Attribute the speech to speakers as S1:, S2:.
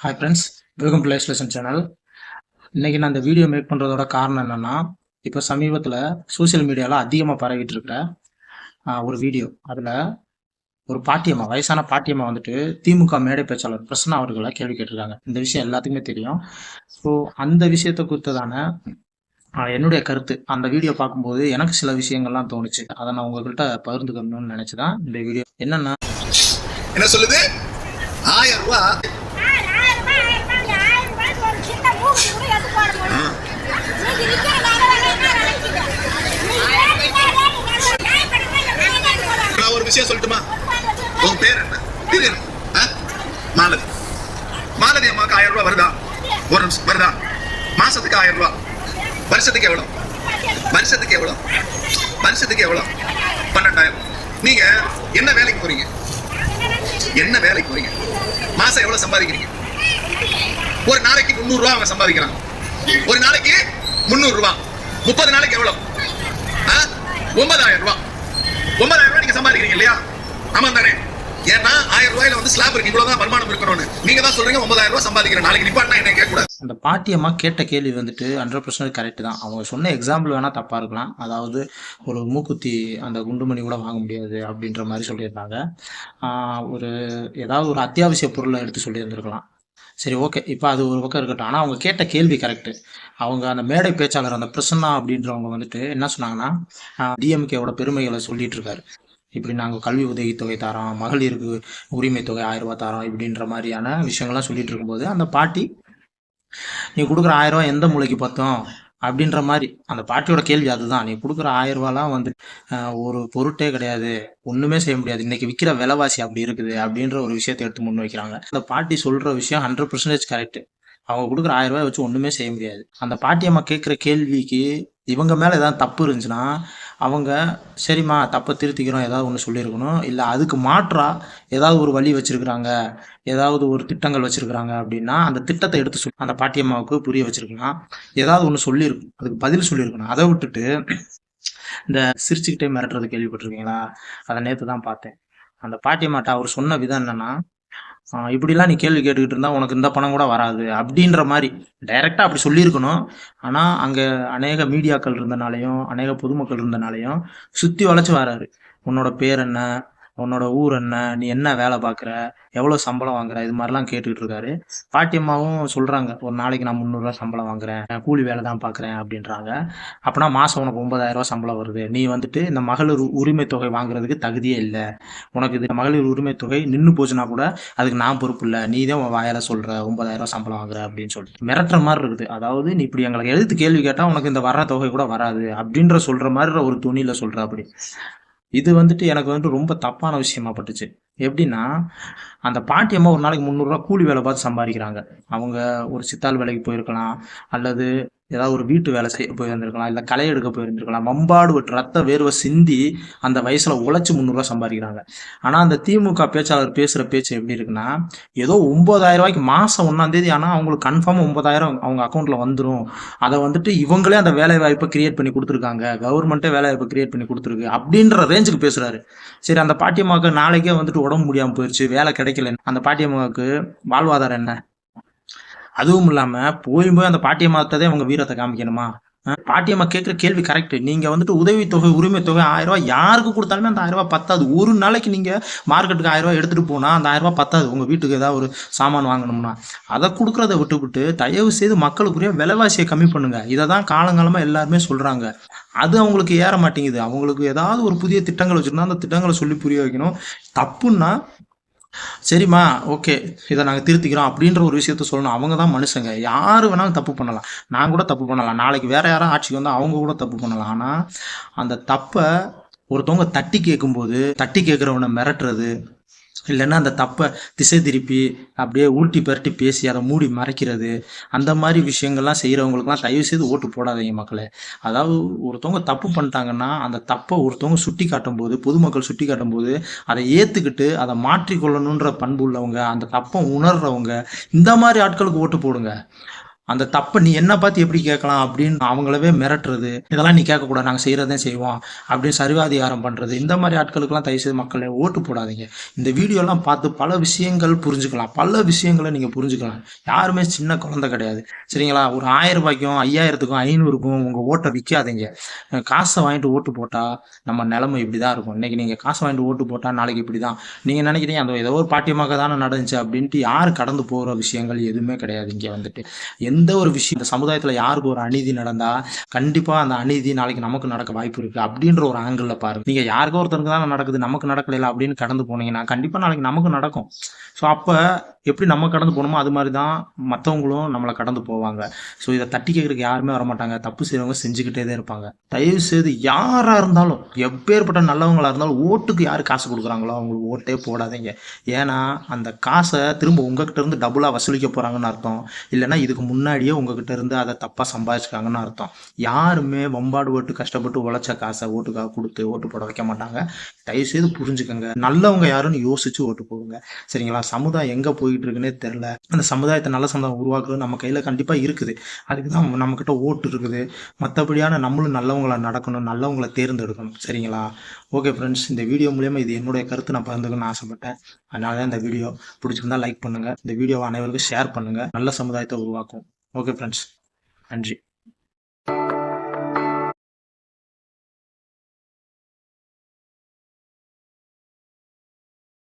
S1: Hi friends, welcome to life lesson channel. இன்றைக்கி நான் இந்த வீடியோ மேக் பண்ணுறதோட காரணம் என்னென்னா, இப்போ சமீபத்தில் சோசியல் மீடியாவில் அதிகமாக பரவிட்டு இருக்கிற ஒரு வீடியோ. அதில் ஒரு பாட்டியம்மா, வயசான பாட்டியம்மா வந்துட்டு திமுக மேடை பேச்சாளர் பிரசன்னா அவர்களை கேள்வி கேட்டிருக்காங்க. இந்த விஷயம் எல்லாத்துக்குமே தெரியும். ஸோ அந்த விஷயத்தை குறித்ததான என்னுடைய கருத்து, அந்த வீடியோ பார்க்கும்போது எனக்கு சில விஷயங்கள்லாம் தோணுச்சு. அதை நான் உங்கள்கிட்ட பகிர்ந்துக்கணும்னு நினச்சி தான் இந்த வீடியோ. என்னென்னா,
S2: என்ன சொல்லுது, 1000 ரூபாய் ஒரு விஷயம் சொல்லட்டுமா? உன் பேர் என்ன? தெரியும். மாலதி. மாலதி அம்மாவுக்கு 1000 ரூபாய் வருதா? ஒரு நிமிஷம் வருதா? மாசத்துக்கு 1000 ரூபாய். வருஷத்துக்கு எவ்வளவு? வருஷத்துக்கு எவ்வளவு? வருஷத்துக்கு எவ்வளவு? 12,000. நீங்க என்ன வேலைக்கு போறீங்க? என்ன வேலைக்கு போறீங்க? மாசம் எவ்வளவு சம்பாதிக்கிறீங்க? ஒரு நாளைக்கு 300 ரூபாய் அவங்க சம்பாதிக்கிறாங்க. ஒரு நாளைக்கு 300 ரூபாய். 30 நாளைக்கு எவ்வளவு? 9,000 ரூபாய். 9,000 ரூபாய் நீங்க சம்பாதிக்கிறீங்க இல்லையா? ஆமா தானே? ஏன்னா 1000 ரூபாயில வந்து ஸ்லாப் இருக்கு, இவ்வளவுதான் வருமானம் இருக்கணும்னு. நீங்க தான் சொல்றீங்க 9,000 ரூபாய் சம்பாதிக்கிறேன். நாளைக்கு நிப்பாட்டினா என்ன கேட்க கூடாது.
S1: அந்த பாட்டியம்மா கேட்ட கேள்வி வந்துட்டு 100% கரெக்ட் தான். அவங்க சொன்ன எக்ஸாம்பிள் வேணா தப்பா இருக்கலாம். அதாவது ஒரு மூக்குத்தி அந்த குண்டுமணி கூட வாங்க முடியாது அப்படின்ற மாதிரி சொல்லியிருந்தாங்க. ஒரு ஏதாவது ஒரு அத்தியாவசிய பொருளை எடுத்து சொல்லியிருந்திருக்கலாம். சரி, ஓகே, இப்போ அது ஒரு பக்கம் இருக்கட்டும். ஆனால் அவங்க கேட்ட கேள்வி கரெக்டு. அவங்க அந்த மேடை பேச்சாளர் அந்த பிரசன்னா அப்படின்றவங்க வந்துட்டு என்ன சொன்னாங்கன்னா, டிஎம்கேவோட பெருமைகளை சொல்லிட்டு இருக்காரு. இப்படி நாங்கள் கல்வி உதவித்தொகை தரோம், மகளிருக்கு உரிமை தொகை 1000 ரூபாய் தரோம் இப்படின்ற மாதிரியான விஷயங்கள்லாம் சொல்லிட்டு இருக்கும்போது, அந்த பாட்டி நீ கொடுக்குற 1000 ரூபாய் எந்த மூளைக்கு பார்த்தோம் அப்படின்ற மாதிரி அந்த பாட்டியோட கேள்வி அதுதான். நீ கொடுக்குற 1000 ரூபாலாம் வந்து ஒரு பொருட்டே கிடையாது, ஒன்றுமே செய்ய முடியாது, இன்னைக்கு விற்கிற விலைவாசி அப்படி இருக்குது அப்படின்ற ஒரு விஷயத்தை எடுத்து முன் வைக்கிறாங்க. அந்த பாட்டி சொல்கிற விஷயம் 100% கரெக்டு. அவங்க கொடுக்குற 1000 ரூபாய் வச்சு ஒன்றுமே செய்ய முடியாது. அந்த பாட்டியம்மா கேட்குற கேள்விக்கு இவங்க மேலே ஏதாவது தப்பு இருந்துச்சுன்னா அவங்க சரிம்மா தப்பை திருத்திக்கிறோம் ஏதாவது ஒன்று சொல்லியிருக்கணும். இல்லை அதுக்கு மாற்றாக ஏதாவது ஒரு வழி வச்சுருக்குறாங்க, ஏதாவது ஒரு திட்டங்கள் வச்சுருக்குறாங்க அப்படின்னா அந்த திட்டத்தை எடுத்து அந்த பாட்டியம்மாவுக்கு புரிய வச்சுருக்கலாம். ஏதாவது ஒன்று சொல்லியிருக்கும், அதுக்கு பதில் சொல்லியிருக்கணும். அதை விட்டுட்டு இந்த சிரிச்சுக்கிட்டே மிரட்டுறது கேள்விப்பட்டிருக்கீங்களா? அதை நேற்று தான் பார்த்தேன். அந்த பாட்டியம்மாட்ட அவர் சொன்ன விதம் என்னென்னா, இப்படிலாம் நீ கேள்வி கேட்டுக்கிட்டு இருந்தா உனக்கு இந்த பணம் கூட வராது அப்படின்ற மாதிரி டைரெக்டாக அப்படி சொல்லியிருக்கணும். ஆனால் அங்கே அநேக மீடியாக்கள் இருந்தனாலையும் அநேக பொதுமக்கள் இருந்தனாலையும் சுற்றி வளைச்சு வராரு. உன்னோட பேர் என்ன, உன்னோட ஊர் என்ன, நீ என்ன வேலை பார்க்குற, எவ்வளோ சம்பளம் வாங்குற, இது மாதிரிலாம் கேட்டுக்கிட்டு இருக்காரு. பாட்டியம்மாவும் சொல்கிறாங்க, ஒரு நாளைக்கு நான் 300 ரூபா சம்பளம் வாங்குறேன், கூலி வேலை தான் பார்க்குறேன் அப்படின்றாங்க. அப்போனா மாதம் உனக்கு 9,000 ரூபா சம்பளம் வருது, நீ வந்துட்டு இந்த மகளிர் உரிமை தொகை வாங்குறதுக்கு தகுதியே இல்லை, உனக்கு இது மகளிர் உரிமை தொகை நின்று போச்சுன்னா கூட அதுக்கு நான் பொறுப்பு இல்லை, நீ தான் உன் வாயால் சொல்கிற 9,000 ரூபா சம்பளம் வாங்குற அப்படின்னு சொல்லிட்டு மிரட்டுற மாதிரி இருக்குது. அதாவது நீ இப்படி எங்களுக்கு எழுத்து கேள்வி கேட்டால் உனக்கு இந்த வர்ற தொகை கூட வராது அப்படின்ற சொல்கிற மாதிரி ஒரு துணியில் சொல்கிற அப்படி. இது வந்துட்டு எனக்கு வந்துட்டு ரொம்ப தப்பான விஷயமா பட்டுச்சு. எப்படின்னா, அந்த பாட்டியம்மா ஒரு நாளைக்கு 300 ரூபா கூலி வேலை பார்த்து சம்பாதிக்கிறாங்க. அவங்க ஒரு சித்தாள் வேலைக்கு போயிருக்கலாம், அல்லது ஏதாவது ஒரு வீட்டு வேலை செய்ய போயிருந்திருக்கலாம், இல்லை களை எடுக்க போயிருந்திருக்கலாம். மம்பாடு விட்டு ரத்த வேர்வை சிந்தி அந்த வயசுல உழைச்சி 300 ரூபா சம்பாதிக்கிறாங்க. ஆனால் அந்த திமுக பேச்சாளர் பேசுகிற பேச்சு எப்படி இருக்குன்னா, ஏதோ 9,000 ரூபாய்க்கு மாதம் 1ஆம் தேதி ஆனால் அவங்களுக்கு கன்ஃபார்மாக 9,000 அவங்க அக்கௌண்ட்டில் வந்துடும். அதை வந்துட்டு இவங்களே அந்த வேலை வாய்ப்பை கிரியேட் பண்ணி கொடுத்துருக்காங்க, கவர்மெண்ட்டே வேலை வாய்ப்பை கிரியேட் பண்ணி கொடுத்துருக்கு அப்படின்ற ரேஞ்சுக்கு பேசுகிறாரு. சரி, அந்த பாட்டியம்மாவுக்கு நாளைக்கே வந்துட்டு உடம்பு முடியாமல் போயிடுச்சு, வேலை கிடைக்கல, அந்த பாட்டியம்மாவுக்கு வாழ்வாதாரம் என்ன? அதுவும் இல்லாமல் போய் அந்த பாட்டியம்மாத்ததே அவங்க வீரத்தை காமிக்கணுமா? பாட்டியம்மா கேட்குற கேள்வி கரெக்டு. நீங்கள் வந்துட்டு உதவித்தொகை உரிமை தொகை 1000 ரூபாய் யாருக்கு கொடுத்தாலுமே அந்த 1000 ரூபாய் பத்தாது. ஒரு நாளைக்கு நீங்கள் மார்க்கெட்டுக்கு 1000 ரூபாய் எடுத்துகிட்டு போனால் அந்த 1000 ரூபாய் பத்தாது. உங்கள் வீட்டுக்கு ஏதாவது ஒரு சாமான் வாங்கணும்னா அதை கொடுக்குறத விட்டுவிட்டு தயவு செய்து மக்களுக்குரிய விலைவாசியை கம்மி பண்ணுங்க. இதை தான் காலங்காலமாக எல்லாருமே சொல்கிறாங்க. அது அவங்களுக்கு ஏற மாட்டேங்குது. அவங்களுக்கு ஏதாவது ஒரு புதிய திட்டங்கள் வச்சுருந்தா அந்த திட்டங்களை சொல்லி புரிய வைக்கணும். தப்புன்னா சரிம்மா ஓகே இதை நாங்கள் திருத்திக்கிறோம் அப்படின்ற ஒரு விஷயத்த சொல்லணும். அவங்க தான் மனுஷங்க, யார் வேணாலும் தப்பு பண்ணலாம், நான் கூட தப்பு பண்ணலாம், நாளைக்கு வேற யாரும் ஆட்சிக்கு வந்தால் அவங்க கூட தப்பு பண்ணலாம். ஆனால் அந்த தப்பை ஒருத்தவங்க தட்டி கேட்கும்போது தட்டி கேட்குறவனை மிரட்டுறது, இல்லைன்னா அந்த தப்பை திசை திருப்பி அப்படியே ஊட்டி பரட்டி பேசி அதை மூடி மறைக்கிறது, அந்த மாதிரி விஷயங்கள்லாம் செய்கிறவங்களுக்குலாம் தயவு செய்து ஓட்டு போடாதீங்க மக்களே. அதாவது ஒருத்தவங்க தப்பு பண்ணிட்டாங்கன்னா அந்த தப்பை ஒருத்தவங்க சுட்டி காட்டும் போது, பொதுமக்கள் சுட்டி காட்டும் போது அதை ஏற்றுக்கிட்டு அதை மாற்றிக்கொள்ளணுன்ற பண்பு உள்ளவங்க, அந்த தப்பை உணர்றவங்க, இந்த மாதிரி ஆட்களுக்கு ஓட்டு போடுங்க. அந்த தப்பை நீ என்ன பார்த்து எப்படி கேட்கலாம் அப்படின்னு அவங்களவே மிரட்டுறது, இதெல்லாம் நீ கேட்கக்கூடாது, நாங்கள் செய்கிறதே செய்வோம் அப்படின்னு சர்வாதிகாரம் பண்ணுறது, இந்த மாதிரி ஆட்களுக்கெல்லாம் தயவுசெய்து மக்களை ஓட்டு போடாதீங்க. இந்த வீடியோலாம் பார்த்து பல விஷயங்கள் புரிஞ்சுக்கலாம், பல விஷயங்களை நீங்கள் புரிஞ்சுக்கலாம். யாருமே சின்ன குழந்தை கிடையாது, சரிங்களா? ஒரு 1000 ரூபாய்க்கும் 5000த்துக்கும் 500க்கும் உங்கள் ஓட்டை விற்காதீங்க. காசை வாங்கிட்டு ஓட்டு போட்டால் நம்ம நிலைமை இப்படி தான் இருக்கும். இன்றைக்கி நீங்கள் காசை வாங்கிட்டு ஓட்டு போட்டால் நாளைக்கு இப்படி தான். நீங்கள் நினைக்கிறீங்க அந்த ஏதோ ஒரு பாட்டியமாக தானே நடந்துச்சு அப்படின்ட்டு யார் கடந்து போகிற விஷயங்கள் எதுவுமே கிடையாது. இங்கே வந்துட்டு எந்த ஒரு விஷயம் இந்த சமுதாயத்தில் யாருக்கு ஒரு அநீதி நடந்தால் கண்டிப்பாக அந்த அநீதி நாளைக்கு நமக்கு நடக்க வாய்ப்பு இருக்குது அப்படின்ற ஒரு ஆங்கிளில் பாருங்கள். நீங்கள் யாருக்கோ ஒருத்தருக்கு தான் நடக்குது, நமக்கு நடக்கல அப்படின்னு கடந்து போனீங்கன்னா கண்டிப்பாக நாளைக்கு நமக்கு நடக்கும். ஸோ அப்போ எப்படி நம்ம கடந்து போகணுமோ அது மாதிரி தான் மற்றவங்களும் நம்மளை கடந்து போவாங்க. ஸோ இதை தட்டி கேட்குறதுக்கு யாருமே வரமாட்டாங்க. தப்பு செய்கிறவங்க செஞ்சுக்கிட்டே தான் இருப்பாங்க. தயவு செய்து யாராக இருந்தாலும், எப்பேற்பட்ட நல்லவங்களாக இருந்தாலும், ஓட்டுக்கு யார் காசு கொடுக்குறாங்களோ அவங்களுக்கு ஓட்டே போடாதீங்க. ஏன்னா அந்த காசை திரும்ப உங்ககிட்ட இருந்து டபுளாக வசூலிக்க போகிறாங்கன்னு அர்த்தம். இல்லைன்னா இதுக்கு முன்னாடியே உங்ககிட்ட இருந்து அதை தப்பாக சம்பாதிச்சிருக்காங்கன்னு அர்த்தம். யாருமே வம்பாடு ஓட்டு கஷ்டப்பட்டு உழைச்ச காசை ஓட்டுக்காக கொடுத்து ஓட்டு போட வைக்க மாட்டாங்க. தயவுசெய்து புரிஞ்சுக்கங்க. நல்லவங்க யாருன்னு யோசிச்சு ஓட்டு போடுங்க, சரிங்களா? சமுதாயம் எங்கே போயிட்டு இருக்குன்னே தெரில. அந்த சமுதாயத்தை நல்ல சமுதாயம் உருவாக்குறது நம்ம கையில் கண்டிப்பாக இருக்குது. அதுக்கு தான் நம்மக்கிட்ட ஓட்டு இருக்குது. மற்றபடியான நம்மளும் நல்லவங்களை நடக்கணும், நல்லவங்களை தேர்ந்தெடுக்கணும், சரிங்களா? ஓகே ஃப்ரெண்ட்ஸ், இந்த வீடியோ மூலியமாக இது என்னுடைய கருத்து நான் பகிர்ந்துக்கணும்னு ஆசைப்பட்டேன். அதனால தான் இந்த வீடியோ பிடிச்சிருந்தா லைக் பண்ணுங்கள், இந்த வீடியோவை அனைவருக்கும் ஷேர் பண்ணுங்கள். நல்ல சமுதாயத்தை உருவாக்கும். ஓகே ஃப்ரெண்ட்ஸ், நன்றி.